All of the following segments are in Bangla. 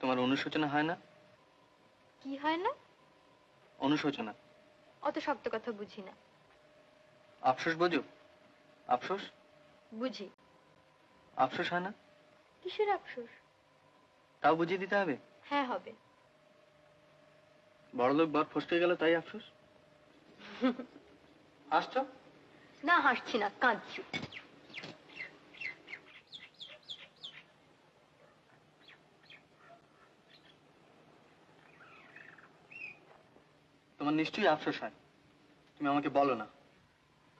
তোমার অনুশোচনা হয় না? কি হয় না? অনুশোচনা। অত শক্ত কথা বুঝি না। আফসোস বোঝো? আফসোস বুঝি। আফসোস হয় না? কিসের আফসোস? তাও বুঝিয়ে দিতে হবে? হ্যাঁ হবে। বড়লোক বর ফসকে গেল তাই আফসোস? হাসছো? না হাসছি না, কাঁদছি। তোমার নিশ্চয়ই আফসোস হয়, তুমি আমাকে বলো না।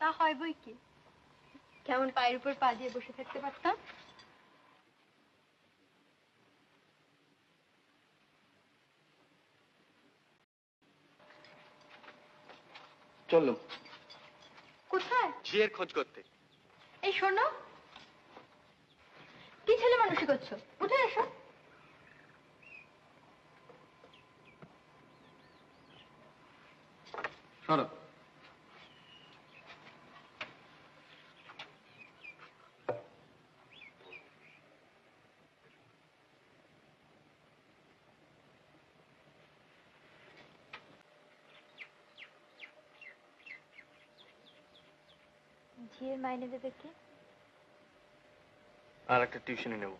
তা হয় বই কি, কেমন পায়ের উপর পা দিয়ে বসে থাকতে পারতাম। চলো। কোথায়? ঝিয়ের খোঁজ করতে। এই শোনো, কি ছেলে মানুষই করছো, উঠে এসো। সরো। ঝিয়ের মাইনে দেবে কে? আর একটা টিউশনি নেব।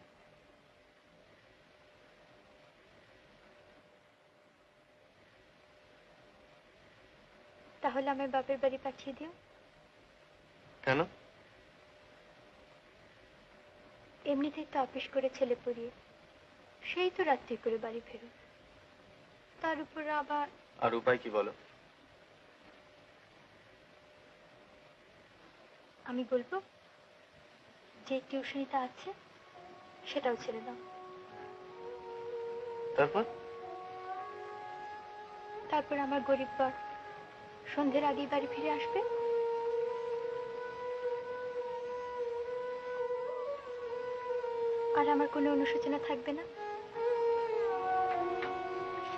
তাহলে আমার বাপের বাড়ি পাঠিয়ে দিও। কেন? এমনিতেই তো অফিস করে ছেলে পড়িয়ে সেই তো রাত্রি করে বাড়ি ফেরো, তার উপর আবার। আর উপায় কি বলো? আমি বলবো যে টিউশনিটা আছে সেটাও ছেড়ে দাও। তারপর? তারপর আমার গরিব বর সন্ধ্যের আগেই বাড়ি ফিরে আসবে। আর আমার কোনো অনুশোচনা থাকবে না।